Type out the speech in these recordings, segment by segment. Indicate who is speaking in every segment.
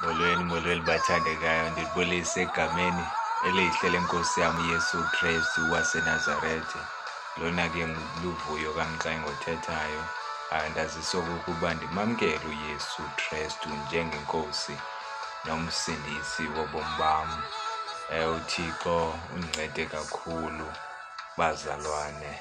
Speaker 1: Molweni bathandekayo, ndibulise egameni elihle lenkosi yam uYesu Kristu waseNazaretha. Lona ke luvuyo kaMxenge othethayo. Ndazisa okokuba ndimamkele uYesu Kristu njengenkosi nomsindisi wobomi bam. UThixo undincede kakhulu bazalwane,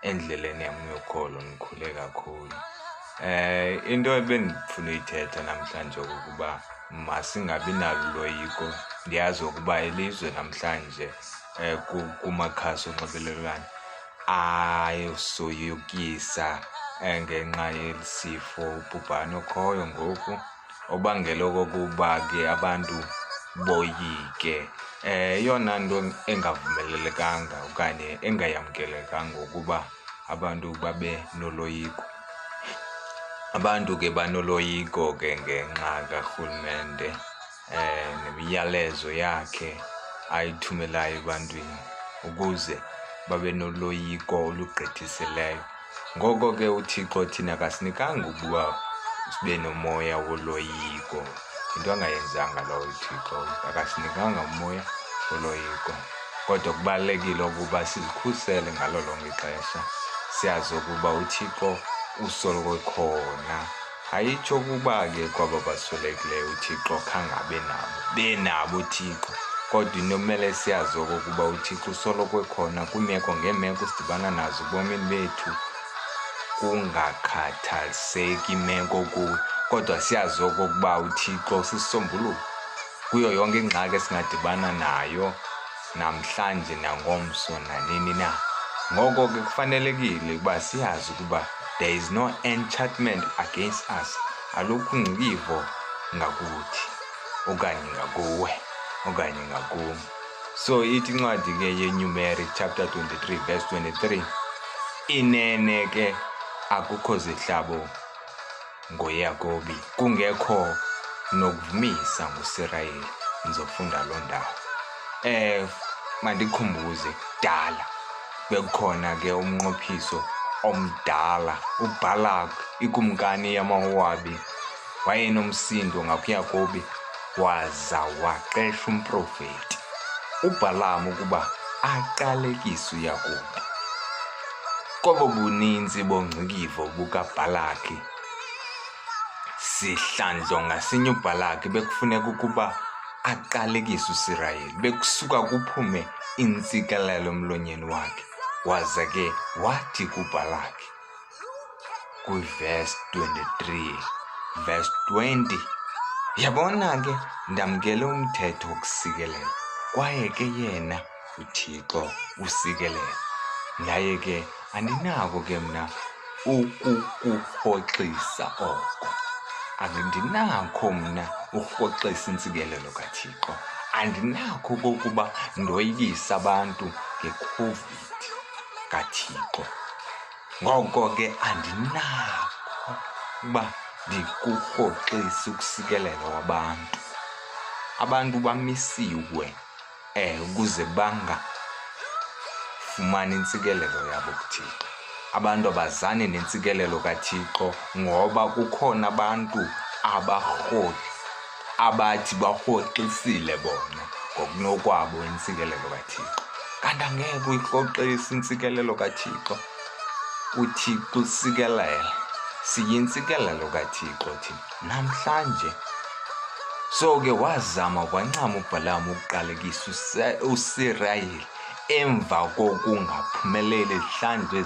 Speaker 1: endleleni yam yokholo ndikhule kakhulu. Into ebendifuna uyithetha namhlanje okokuba masingabi nalo uloyiko. Ndiyazi ukuba ilizwe namhlanje kumakhasi onxibelelwano ayosoyikisa ngenxa yesifo ubhubhane okhoyo ngoku, obangela okokuba ke abantu boyike. Eyona nto engavumelelekanga okanye engayamkelekanga ukuba abantu babe noloyiko. Abantu ke banoloyiko ke ngenxa karhulumente nemiyalezo yakhe ayithumelayo ebantwini ukuze babe noloyiko olugqithisileyo. Ngoko ke uThixo thina akasinikanga ukuba sibe nomoya woloyiko. Into angayenzanga lo uThixo, akasinikanga umoya woloyiko. Kodwa kubalulekile ukuba sizikhusele ngalo lonke ixesha, siyazi ukuba uThixo usoloko ekhona. Ayitsho ukuba ke kwaba baswelekileyo uThixo khange benabo uThixo, kodwa into kumele siyazi okokuba uThixo usoloko ekhona kwiimeko ngeemeko esidibana nazo ebomini bethu, kungakhathaliseki imeko kuyo. Kodwa siyazi okokuba uThixo sisisombululo kuyo yonke ingxaki esingadibana nayo namhlanje nangomso nanini na. Ngoko ke kufanelekile ukuba siyazi ukuba there is no enchantment against us. Alukho ungqikivo ngakuthi okanye ngakuwe okanye ngakum. So ithi incwadi ke yeNumeri chapter 23 verse 23, inene ke akukho zihlabo ngoYakobi, kungekho nokuvumisa ngoSirayeli. Nizofunda loo ndawo. Mandikhumbuze kudala bekukhona ke umnqophiso omdala, uBalak ikumkani yamaMowabi wayenomsindo ngakuYakobi, waza waqesha umprofeti uBalaam ukuba aqalekise uYakobi. Kobo buninzi bongqikivo bukaBalaki, sihlandlo ngasinye uBalaki bekufuneka ukuba aqalekise uSirayeli, bekusuka kuphume intsikelelo emlonyeni wakhe. Waza ke wathi kuBalaki kwiverse 23 verse 20, yabona ke ndamkele umthetho wokusikelela, kwaye ke yena uThixo usikelela. Yaye ke andinako ke mna ukukurhoxisa oko. Andinakho mna ukurhoxisa intsikelelo kaThixo. Andinakho okokuba ndoyikisa abantu ngeCOVID kaThixo. Ngoko ke andinakho uba ndikurhoxise ukusikelela kwabantu. Abantu bamisiwe ukuze bangafumani intsikelelo yabo kuThixo. Abantu abazani nentsikelelo kaThixo ngoba kukhona abantu abathi barhoxisile bona ngokunokwabo intsikelelo kaThixo. Kanti angeke uyirhoxise intsikelelo kaThixo. UThixo usikelela, siyintsikelelo kaThixo thina namhlanje. So ke wazama wancama uBalaam ukuqalekisa uSirayeli emva kokungaphumeleli izihlandlo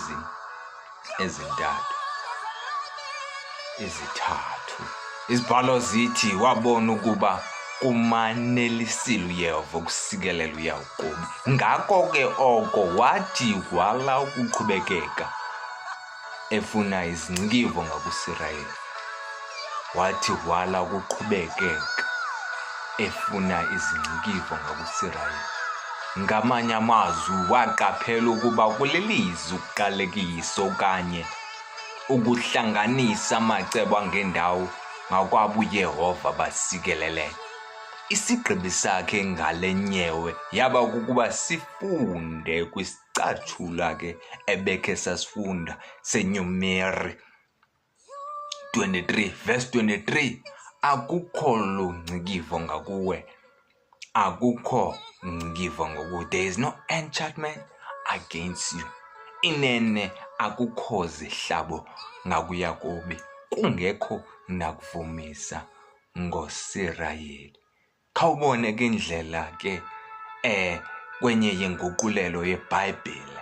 Speaker 1: ezithathu. Izibhalo zithi wabona ukuba kumanelisile uYehova ukusikelela uYakobi. Ngako ke oko wathi wala ukuqhubekeka efuna izingqikivo ngakuSirayeli. Wathi wala ukuqhubekeka efuna izingqikivo ngakuSirayeli. Ngamanye amazwi waqaphela ukuba kulilizwi ukuqalekisa okanye ukuhlanganisa amacebo angendawo ngakwabo uYehova basikelele. Isigqibi sakhe ngale nyewe yaba kukuba sifunde kwisicatshula ke ebekhe sasifunda seNumeri 23 verse 23. akukho lungcikivo ngakuwe, akukho ngcikivo ngoku. There is no enchantment against you. Inene akukho zihlabo ngakuya kubi, kungekho nakuvumisa ngosirayeli. Khawubone ke indlela ke kwenye yenguqulelo yeBhayibhile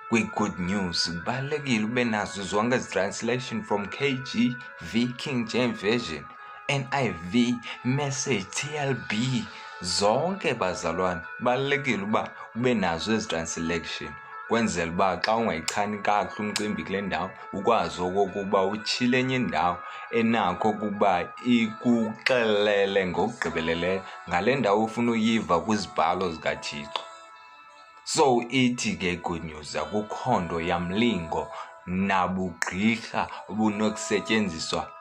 Speaker 1: kwi-Good News kubalulekile ube nazo zonke ezi-translation from KJV, King James Version, NIV, Message, TLB, zonke bazalwane kubalulekile uba ube nazo ezi-translation kwenzela uba xa ungayichani kakuhle umcimbi kule ndawo ukwazi okokuba utshile enye indawo enakho ukuba ikuxelele ngokugqibeleleyo ngale ndawo ufuna uyiva kwizibhalo zikaThixo. So ithi ke Good News akukho nto yamlingo nabugqirha obunokusetyenziswa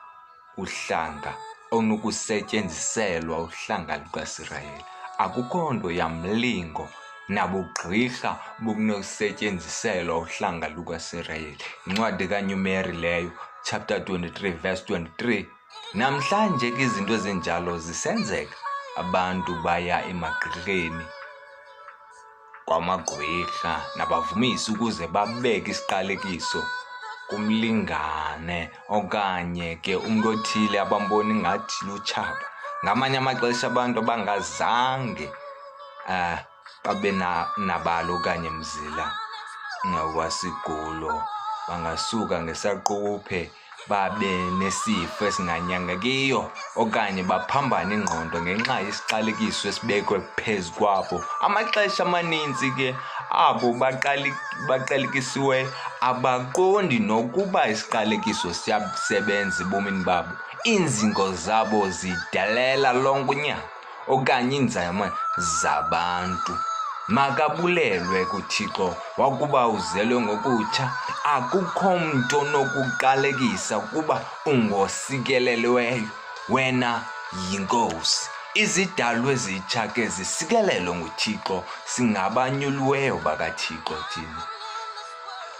Speaker 1: uhlanga onokusetyenziselwa uhlanga lukaSirayeli. Akukho nto yamlingo nabugqirha obunokusetyenziselwa uhlanga lukaSirayeli. Incwadi kaNumeri leyo, chapter 23 verse 23. Namhlanje ke izinto ezinjalo zisenzeka, abantu baya emagqirheni kwamagqirha nabavumisi ukuze babeke isiqalekiso kumlingane okanye ke umntu othile abambona ingathi lutshaba. Ngamanye amaxesha abantu abangazange babe nabalo okanye mzila wasigulo bangasuka ngesaquphe babe nesifo esinganyangekiyo okanye baphambane ingqondo ngenxa yesiqalekiso esibekwe phezu kwabo. Amaxesha amaninzi ke abo baqalekisiweyo abaqondi nokuba isiqalekiso siyasebenza ebomini babo. Iinzingo zabo zidelela lonke unyaka okanye iinzame zabantu. Makabulelwe kuThixo wakuba uzelwe ngokutsha. Akukho mntu onokuqalekisa ukuba ungosikelelweyo, wena yinkosi. Izidalwa ezitsha ke zisikelelwe nguThixo, singabanyuliweyo bakaThixo thina,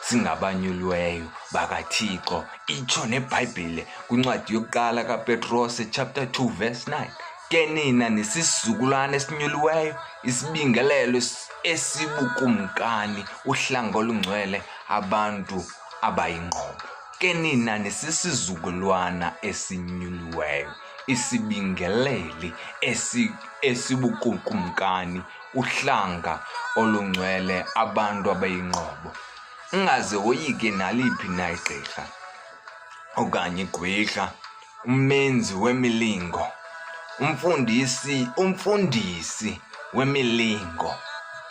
Speaker 1: singabanyuliweyo bakaThixo. Itsho neBhayibhile kwincwadi yokuqala kaPetros chapter 2 verse 9. Ke nina nisizukulwane esinyuliweyo, isibingelelo esibukumkani, uhlanga olungcwele, abantu abayingqobo. Ke nina nisisizukulwana esinyuliweyo, isibingeleli esibukumkani, uhlanga olungcwele, abantu abayingqobo. Ungaze woyike naliphi na igqirha okanye igqwirha, umenzi wemilingo, umfundisi wemilingo.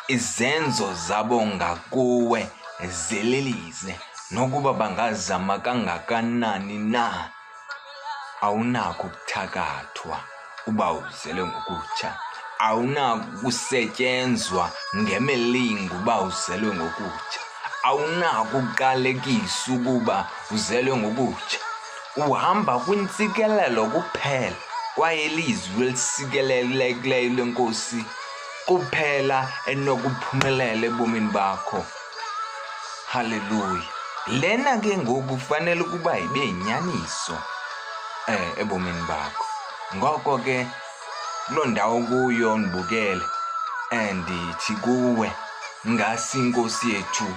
Speaker 1: Izenzo zabo ngakuwe zililize, nokuba bangazama kangakanani na. Awunako ukuthakathwa uba uzelwe ngokutsha, awunako ukusetyenzwa ngemilingo uba uzelwe ngokutsha, awunako ukuqalekisa ukuba uzelwe ngokutsha. Uhamba kwintsikelelo kuphela, kwaye ilizwi elisikelelekileyo lenkosi kuphela enokuphumelela ebomini bakho. Haleluya. Lena ke ngoku kufanele ukuba ibe yinyaniso ebomini bakho. Ngoko ke kuloo ndawo kuyo ndibukele ndithi kuwe, ngasi inkosi yethu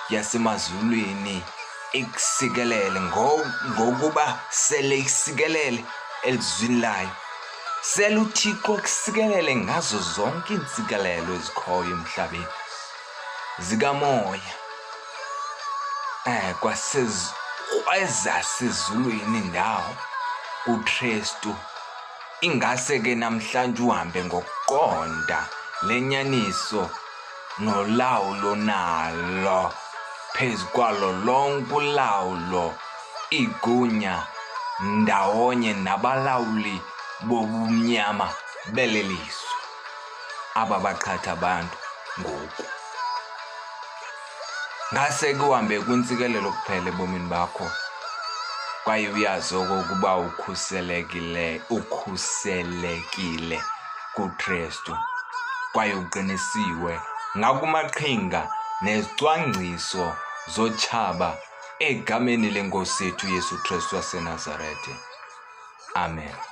Speaker 1: yasemazulwini ikusikelele ngokuba sele isikelele elizwini layo. Sele uThixo kusikelele ngazo zonke iintsikelelo ezikhoyo emhlabeni zikamoya, kwezasezulwini indawo uKristu. Ingase ke namhlanje uhambe ngokuqonda lenyaniso nolawulo nalo phezu kwalo lonke ulawulo, igunya ndawonye nabalawuli bobumnyama belelizwe aba baqhatha abantu ngoku. Ngase ke uhambe kwintsikelelo kuphela ebomini bakho, kwaye uyazi okokuba ukhuselekile kuKristu, kwaye uqinisiwe ngakumaqhinga nezicwangciso zotshaba egameni lenkosi yethu Yesu Kristu waseNazaretha. Amen.